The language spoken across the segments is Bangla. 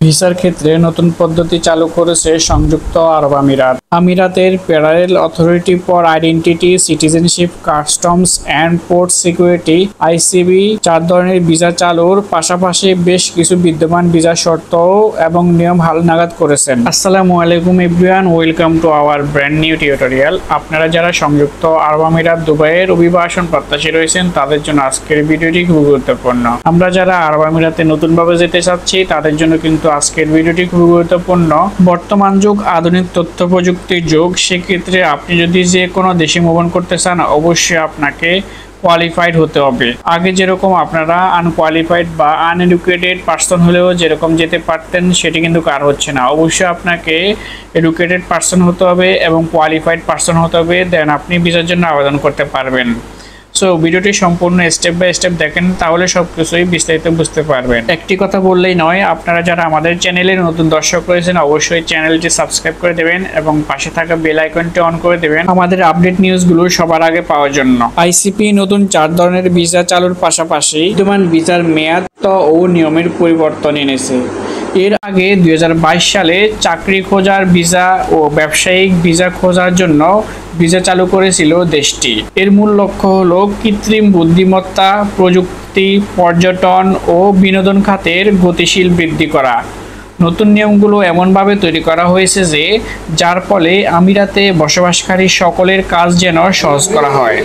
ভিসার ক্ষেত্রে নতুন পদ্ধতি চালু করেছে সংযুক্ত আরব আমিরাত। আমিরাতের federal authority for identity, citizenship, customs and port security ICB 4 ধরনের ভিসা চালুর পাশাপাশি বেশ কিছু বিদ্যমান ভিসা শর্ত এবং নিয়ম হালনাগাদ করেছেন। আসসালামু আলাইকুম everyone, welcome to our brand new tutorial. আপনারা যারা সংযুক্ত আরব আমিরাত দুবাইয়ের অভিবাসন প্রত্যাশী রয়েছেন তাদের জন্য আজকের ভিডিওটি খুব গুরুত্বপূর্ণ। আমরা যারা আরব আমিরাতে নতুনভাবে যেতে চাচ্ছি তাদের জন্য কিন্তু আজকের ভিডিওটি খুব গুরুত্বপূর্ণ। বর্তমান যুগ আধুনিক তথ্য প্রযুক্তির যুগ, সেক্ষেত্রে আপনি যদি যে কোনো দেশে মুভন করতে চান অবশ্যই আপনাকে কোয়ালিফাইড হতে হবে। আগে যেরকম আপনারা আনকোয়ালিফাইড বা আনএডুকেটেড পার্সন হলেও যেরকম যেতে পারতেন সেটি কিন্তু কার হচ্ছে না। অবশ্যই আপনাকে এডুকেটেড পার্সন হতে হবে এবং কোয়ালিফাইড পার্সন হতে হবে, দেন আপনি ভিসার জন্য আবেদন করতে পারবেন। সো ভিডিওটি সম্পূর্ণ স্টেপ বাই স্টেপ দেখেন, তাহলে সবকিছুই বিস্তারিত বুঝতে পারবেন। একটি কথা বললেই নয়, আপনারা যারা আমাদের চ্যানেলের নতুন দর্শক রয়েছেন অবশ্যই চ্যানেলটি সাবস্ক্রাইব করে দেবেন এবং পাশে থাকা বেল আইকনটি অন করে দেবেন আমাদের আপডেট নিউজগুলো সবার আগে পাওয়ার জন্য। আইসিপি নতুন 4 ধরনের ভিসা চালুর পাশাপাশি বিদ্যমান ভিসার মেয়াদ ও নিয়মের পরিবর্তন এনেছে। এর আগে 2022 সালে চাকরি খোঁজার ভিসা ও ব্যবসায়িক ভিসা খোঁজার জন্য ভিসা চালু করেছিল দেশটি। এর মূল লক্ষ্য হলো কৃত্রিম বুদ্ধিমত্তা, প্রযুক্তি, পর্যটন ও বিনোদন খাতের গতিশীল বৃদ্ধি করা। নতুন নিয়মগুলো এমনভাবে তৈরি করা হয়েছে যে যার ফলে আমিরাতে বসবাসকারী সকলের কাজ যেন সহজ করা হয়।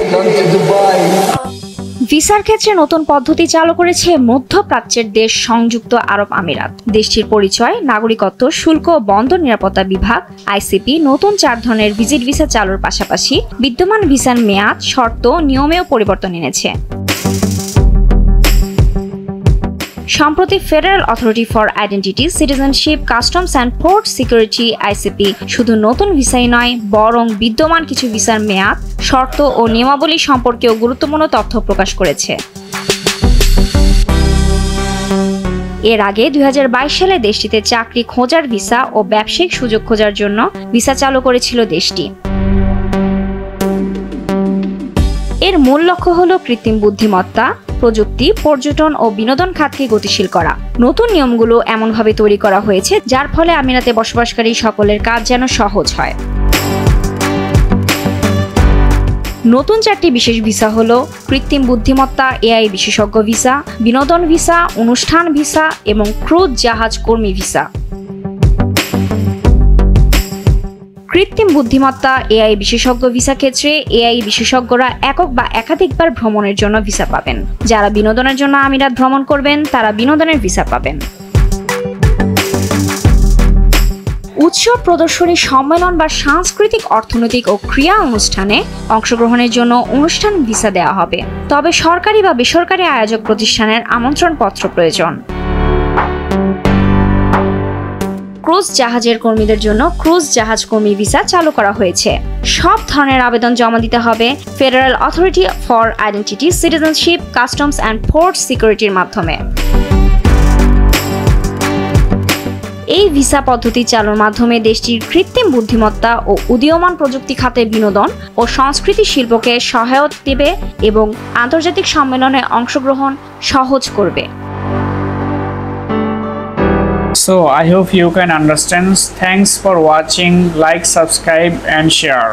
ভিসার ক্ষেত্রে নতুন পদ্ধতি চালু করেছে মধ্যপ্রাচ্যের দেশ সংযুক্ত আরব আমিরাত। দেশটির পরিচয়, নাগরিকত্ব, শুল্ক ও বন্দর নিরাপত্তা বিভাগ আইসিপি নতুন 4 ধরনের ভিজিট ভিসা চালুর পাশাপাশি বিদ্যমান ভিসার মেয়াদ, শর্ত, নিয়মেও পরিবর্তন এনেছে। সম্প্রতি federal authority for identity, citizenship, customs and port security ICP শুধু নতুন ভিসাই নয় বরং বিদ্যমান কিছু ভিসার মেয়াদ, শর্ত ও নিয়মাবলী সম্পর্কেও গুরুত্বপূর্ণ তথ্য প্রকাশ করেছে। এর আগে 2022 সালে দেশটিতে চাকরি খোঁজার ভিসা ও ব্যবসায়িক সুযোগ খোঁজার জন্য ভিসা চালু করেছিল দেশটি। এর মূল লক্ষ্য হলো কৃত্রিম বুদ্ধিমত্তা, প্রযুক্তি, পর্যটন ও বিনোদন খাতকে গতিশীল করা। নতুন নিয়মগুলো এমনভাবে তৈরি করা হয়েছে যার ফলে আমিরাতে বসবাসকারী সকলের কাজ যেন সহজ হয়। নতুন 4টি বিশেষ ভিসা হলো কৃত্রিম বুদ্ধিমত্তা, এআই বিশেষজ্ঞ ভিসা, বিনোদন ভিসা, অনুষ্ঠান ভিসা এবং ক্রুজ জাহাজ কর্মী ভিসা। কৃত্রিম বুদ্ধিমত্তা, এআই বিশেষজ্ঞ ভিসা ক্ষেত্রে এআই বিশেষজ্ঞরা একক বা একাধিকবার ভ্রমণের জন্য ভিসা পাবেন। যারা বিনোদনের জন্য আমিরাত ভ্রমণ করবেন তারা বিনোদনের ভিসা পাবেন। উৎসব, প্রদর্শনী, সম্মেলন বা সাংস্কৃতিক, অর্থনৈতিক ও ক্রীড়া অনুষ্ঠানে অংশগ্রহণের জন্য অনুষ্ঠান ভিসা দেওয়া হবে, তবে সরকারি বা বেসরকারি আয়োজক প্রতিষ্ঠানের আমন্ত্রণপত্র প্রয়োজন। ক্রুজ জাহাজের কর্মীদের জন্য ক্রুজ জাহাজ কর্মী ভিসা চালু করা হয়েছে। সব ধরনের আবেদন জমা দিতে হবে federal authority for identity, citizenship, customs and port সিকিউরিটির মাধ্যমে। এই ভিসা পদ্ধতি চালুর মাধ্যমে দেশটির কৃত্রিম বুদ্ধিমত্তা ও উদীয়মান প্রযুক্তি খাতে বিনোদন ও সংস্কৃতি শিল্পকে সহায়তা দেবে এবং আন্তর্জাতিক সম্মেলনে অংশগ্রহণ সহজ করবে। So I hope you can understand. Thanks for watching. Like, subscribe and share.